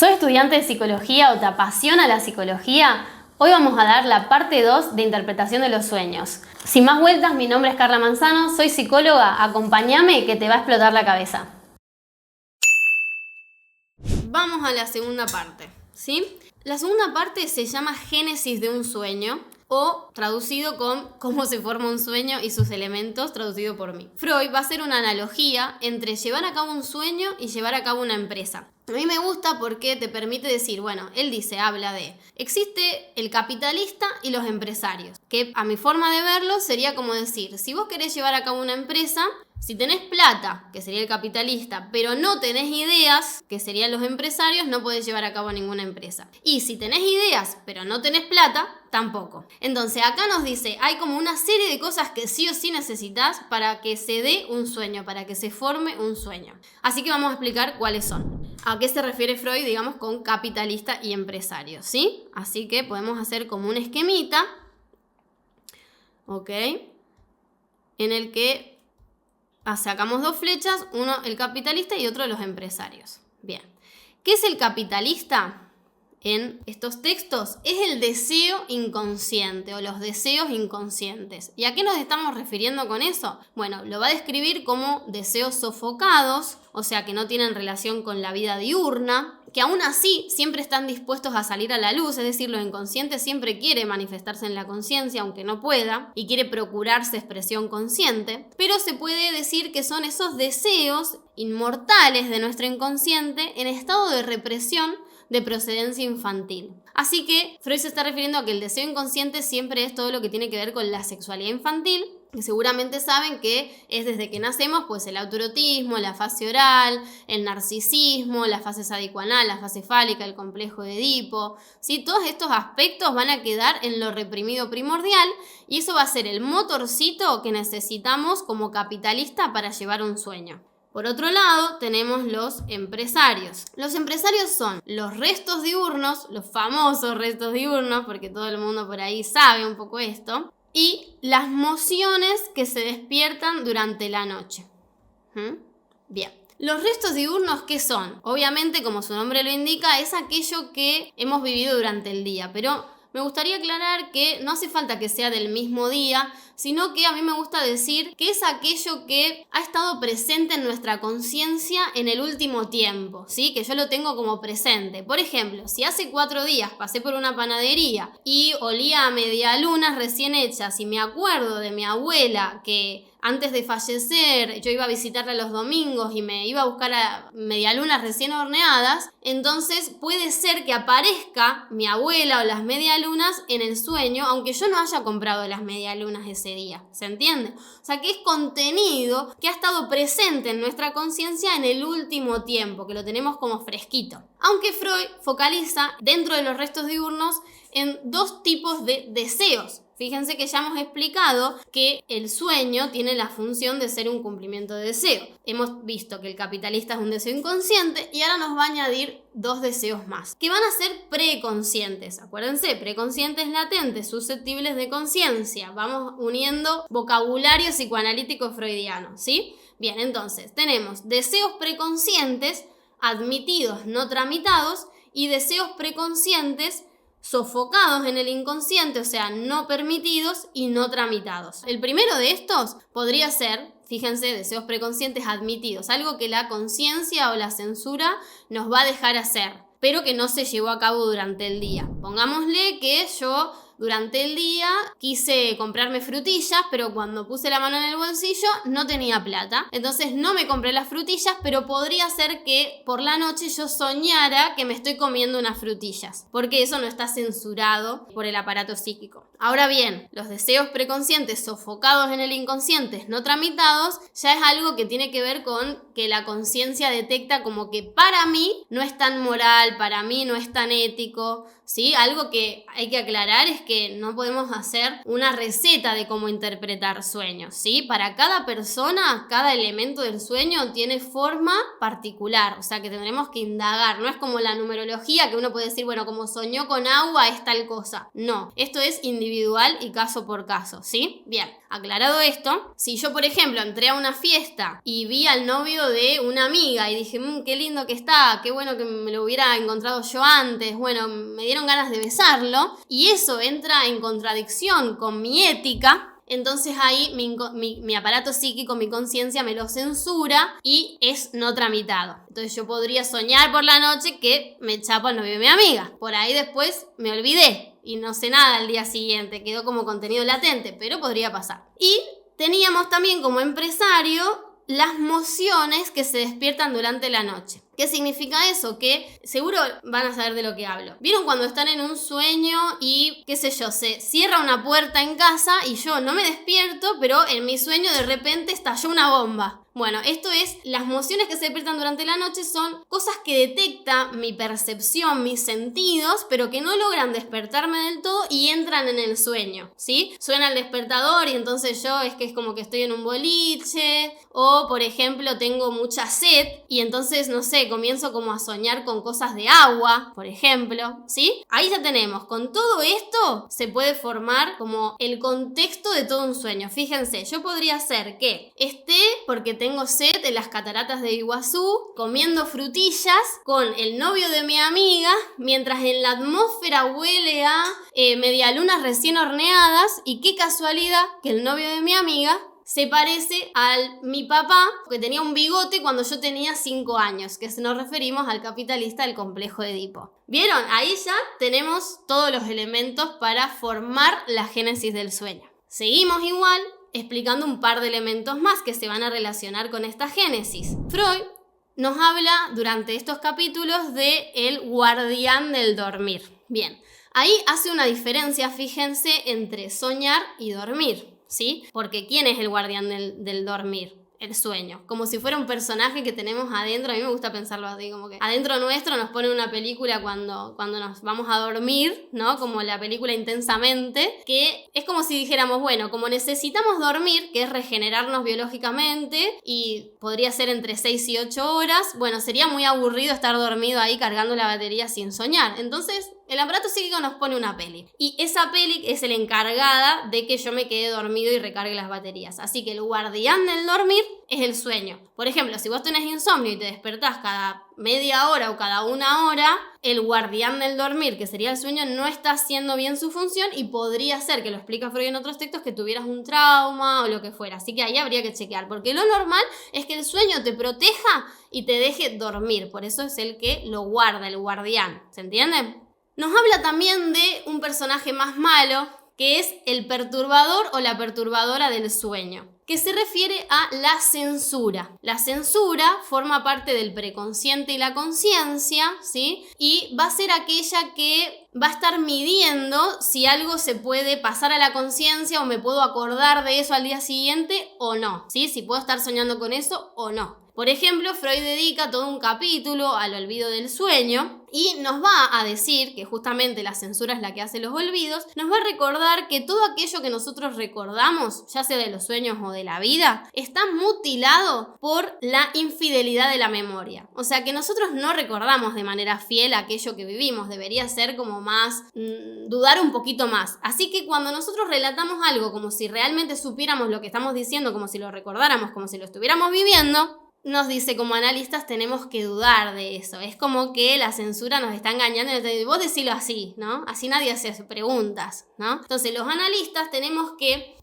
¿Soy estudiante de psicología o te apasiona la psicología? Hoy vamos a dar la parte 2 de interpretación de los sueños. Sin más vueltas, mi nombre es Carla Manzano, soy psicóloga, acompáñame que te va a explotar la cabeza. Vamos a la segunda parte, ¿sí? La segunda parte se llama Génesis de un sueño, o traducido con cómo se forma un sueño y sus elementos, traducido por mí. Freud va a hacer una analogía entre llevar a cabo un sueño y llevar a cabo una empresa. A mí me gusta porque te permite decir, bueno, él habla de, existe el capitalista y los empresarios, que a mi forma de verlo sería como decir, si vos querés llevar a cabo una empresa, si tenés plata, que sería el capitalista, pero no tenés ideas, que serían los empresarios, no podés llevar a cabo ninguna empresa. Y si tenés ideas, pero no tenés plata, tampoco. Entonces acá nos dice, hay como una serie de cosas que sí o sí necesitas para que se dé un sueño, para que se forme un sueño. Así que vamos a explicar cuáles son. ¿A qué se refiere Freud, digamos, con capitalista y empresario? ¿Sí? Así que podemos hacer como un esquemita, ¿ok? En el que sacamos dos flechas, uno el capitalista y otro los empresarios. Bien. ¿Qué es el capitalista? En estos textos es el deseo inconsciente o los deseos inconscientes. ¿Y a qué nos estamos refiriendo con eso? Bueno, lo va a describir como deseos sofocados, o sea que no tienen relación con la vida diurna, que aún así siempre están dispuestos a salir a la luz, es decir, lo inconsciente siempre quiere manifestarse en la conciencia aunque no pueda y quiere procurarse expresión consciente, pero se puede decir que son esos deseos inmortales de nuestro inconsciente en estado de represión de procedencia infantil. Así que Freud se está refiriendo a que el deseo inconsciente siempre es todo lo que tiene que ver con la sexualidad infantil, que seguramente saben que es desde que nacemos, pues el autoerotismo, la fase oral, el narcisismo, la fase sádico-anal, la fase fálica, el complejo de Edipo, ¿sí? Todos estos aspectos van a quedar en lo reprimido primordial y eso va a ser el motorcito que necesitamos como capitalista para llevar un sueño. Por otro lado, tenemos los empresarios. Los empresarios son los restos diurnos, los famosos restos diurnos, porque todo el mundo por ahí sabe un poco esto, y las mociones que se despiertan durante la noche. Bien. Los restos diurnos, ¿qué son? Obviamente, como su nombre lo indica, es aquello que hemos vivido durante el día, pero me gustaría aclarar que no hace falta que sea del mismo día, sino que a mí me gusta decir que es aquello que ha estado presente en nuestra conciencia en el último tiempo, ¿sí? Que yo lo tengo como presente. Por ejemplo, si hace 4 días pasé por una panadería y olía a medialunas recién hechas y me acuerdo de mi abuela que antes de fallecer yo iba a visitarla los domingos y me iba a buscar a medialunas recién horneadas, entonces puede ser que aparezca mi abuela o las medialunas en el sueño, aunque yo no haya comprado las medialunas ese día, ¿se entiende? O sea que es contenido que ha estado presente en nuestra conciencia en el último tiempo, que lo tenemos como fresquito. Aunque Freud focaliza dentro de los restos diurnos en 2 tipos de deseos. Fíjense que ya hemos explicado que el sueño tiene la función de ser un cumplimiento de deseo. Hemos visto que el capitalista es un deseo inconsciente y ahora nos va a añadir 2 deseos más, que van a ser preconscientes. Acuérdense, preconscientes latentes, susceptibles de conciencia. Vamos uniendo vocabulario psicoanalítico freudiano, ¿sí? Bien, entonces tenemos deseos preconscientes, admitidos, no tramitados, y deseos preconscientes sofocados en el inconsciente, o sea, no permitidos y no tramitados. El primero de estos podría ser, fíjense, deseos preconscientes admitidos, algo que la conciencia o la censura nos va a dejar hacer, pero que no se llevó a cabo durante el día. Pongámosle que yo durante el día quise comprarme frutillas, pero cuando puse la mano en el bolsillo no tenía plata. Entonces no me compré las frutillas, pero podría ser que por la noche yo soñara que me estoy comiendo unas frutillas, porque eso no está censurado por el aparato psíquico. Ahora bien, los deseos preconscientes sofocados en el inconsciente, no tramitados, ya es algo que tiene que ver con que la conciencia detecta como que para mí no es tan moral, para mí no es tan ético, ¿sí? Algo que hay que aclarar es que que no podemos hacer una receta de cómo interpretar sueños, ¿sí? Para cada persona, cada elemento del sueño tiene forma particular, o sea que tendremos que indagar, no es como la numerología que uno puede decir, bueno, como soñó con agua es tal cosa. No, esto es individual y caso por caso, ¿sí? Bien, aclarado esto, si yo por ejemplo entré a una fiesta y vi al novio de una amiga y dije, qué lindo que está, qué bueno que me lo hubiera encontrado yo antes, bueno, me dieron ganas de besarlo, y eso entra en contradicción con mi ética, entonces ahí mi aparato psíquico, mi conciencia me lo censura y es no tramitado. Entonces yo podría soñar por la noche que me chapo al novio de mi amiga. Por ahí después me olvidé y no sé nada al día siguiente, quedó como contenido latente, pero podría pasar. Y teníamos también como empresario las mociones que se despiertan durante la noche. ¿Qué significa eso? Que seguro van a saber de lo que hablo. ¿Vieron cuando están en un sueño y, qué sé yo, se cierra una puerta en casa y yo no me despierto, pero en mi sueño de repente estalló una bomba? Bueno, esto es, las mociones que se despiertan durante la noche son cosas que detecta mi percepción, mis sentidos, pero que no logran despertarme del todo y entran en el sueño, ¿sí? Suena el despertador y entonces yo es como que estoy en un boliche, o por ejemplo tengo mucha sed y entonces, no sé, comienzo como a soñar con cosas de agua, por ejemplo, ¿sí? Ahí ya tenemos, con todo esto se puede formar como el contexto de todo un sueño. Fíjense, yo podría ser que esté porque tengo sed en las cataratas de Iguazú, comiendo frutillas con el novio de mi amiga, mientras en la atmósfera huele a medialunas recién horneadas, y qué casualidad que el novio de mi amiga se parece a mi papá, que tenía un bigote cuando yo tenía 5 años, que nos referimos al capitalista del complejo de Edipo. ¿Vieron? Ahí ya tenemos todos los elementos para formar la génesis del sueño. Seguimos igual explicando un par de elementos más que se van a relacionar con esta génesis. Freud nos habla durante estos capítulos de el guardián del dormir. Bien, ahí hace una diferencia, fíjense, entre soñar y dormir, ¿sí? Porque ¿quién es el guardián del dormir? El sueño, como si fuera un personaje que tenemos adentro. A mí me gusta pensarlo así, como que adentro nuestro nos ponen una película cuando nos vamos a dormir, ¿no? Como la película Intensamente, que es como si dijéramos, bueno, como necesitamos dormir, que es regenerarnos biológicamente, y podría ser entre 6 y 8 horas, bueno, sería muy aburrido estar dormido ahí cargando la batería sin soñar. Entonces el aparato psíquico nos pone una peli, y esa peli es la encargada de que yo me quede dormido y recargue las baterías. Así que el guardián del dormir es el sueño. Por ejemplo, si vos tenés insomnio y te despertás cada media hora o cada 1 hora, el guardián del dormir, que sería el sueño, no está haciendo bien su función, y podría ser, que lo explica Freud en otros textos, que tuvieras un trauma o lo que fuera. Así que ahí habría que chequear, porque lo normal es que el sueño te proteja y te deje dormir. Por eso es el que lo guarda, el guardián. ¿Se entiende? Nos habla también de un personaje más malo, que es el perturbador o la perturbadora del sueño, que se refiere a la censura. La censura forma parte del preconsciente y la conciencia, ¿sí? Y va a ser aquella que va a estar midiendo si algo se puede pasar a la conciencia o me puedo acordar de eso al día siguiente o no, ¿sí? Si puedo estar soñando con eso o no. Por ejemplo, Freud dedica todo un capítulo al olvido del sueño y nos va a decir que justamente la censura es la que hace los olvidos. Nos va a recordar que todo aquello que nosotros recordamos, ya sea de los sueños o de la vida, está mutilado por la infidelidad de la memoria. O sea que nosotros no recordamos de manera fiel aquello que vivimos. Debería ser como más, dudar un poquito más. Así que cuando nosotros relatamos algo como si realmente supiéramos lo que estamos diciendo, como si lo recordáramos, como si lo estuviéramos viviendo, nos dice, como analistas tenemos que dudar de eso. Es como que la censura nos está engañando y nos dice, vos decilo así, ¿no? Así nadie hace preguntas, ¿no? Entonces los analistas tenemos que,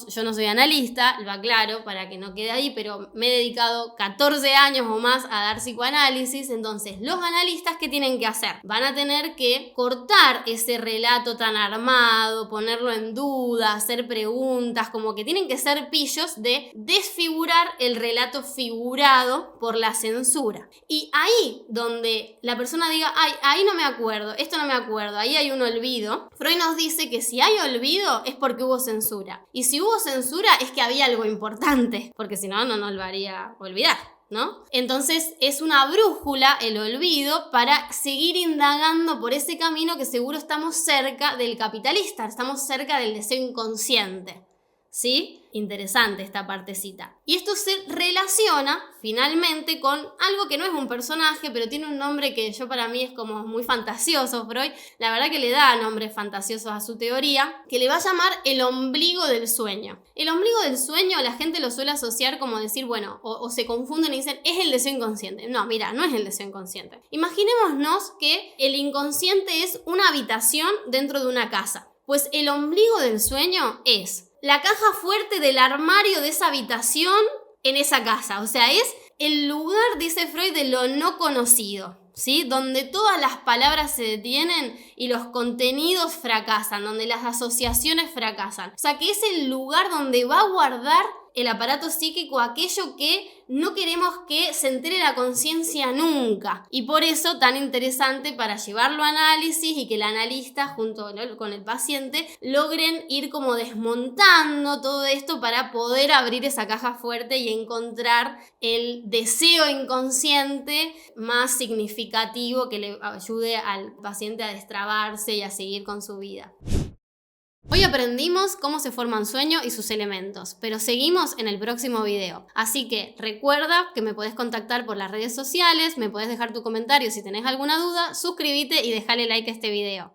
yo no soy analista, lo aclaro para que no quede ahí, pero me he dedicado 14 años o más a dar psicoanálisis. Entonces los analistas, ¿qué tienen que hacer? Van a tener que cortar ese relato tan armado, ponerlo en duda, hacer preguntas, como que tienen que ser pillos de desfigurar el relato figurado por la censura. Y ahí donde la persona diga, ay, ahí no me acuerdo, esto no me acuerdo, ahí hay un olvido, Freud nos dice que si hay olvido es porque hubo censura. Y si hubo censura es que había algo importante, porque si no, no nos lo haría olvidar. ¿no? Entonces es una brújula el olvido para seguir indagando por ese camino que seguro estamos cerca del capitalista, estamos cerca del deseo inconsciente. ¿Sí? Interesante esta partecita. Y esto se relaciona finalmente con algo que no es un personaje, pero tiene un nombre que yo para mí es como muy fantasioso, Freud. La verdad que le da nombres fantasiosos a su teoría, que le va a llamar el ombligo del sueño. El ombligo del sueño la gente lo suele asociar como decir, bueno, o se confunden y dicen, es el deseo inconsciente. No, mira, no es el deseo inconsciente. Imaginémonos que el inconsciente es una habitación dentro de una casa. Pues el ombligo del sueño es la caja fuerte del armario de esa habitación en esa casa. O sea, es el lugar, dice Freud, de lo no conocido, ¿sí? Donde todas las palabras se detienen y los contenidos fracasan, donde las asociaciones fracasan. O sea, que es el lugar donde va a guardar el aparato psíquico aquello que no queremos que se entere la conciencia nunca. Y por eso tan interesante para llevarlo a análisis y que el analista junto con el paciente logren ir como desmontando todo esto para poder abrir esa caja fuerte y encontrar el deseo inconsciente más significativo que le ayude al paciente a destrabarse y a seguir con su vida. Hoy aprendimos cómo se forma un sueño y sus elementos, pero seguimos en el próximo video. Así que recuerda que me podés contactar por las redes sociales, me podés dejar tu comentario si tenés alguna duda, suscríbete y dejale like a este video.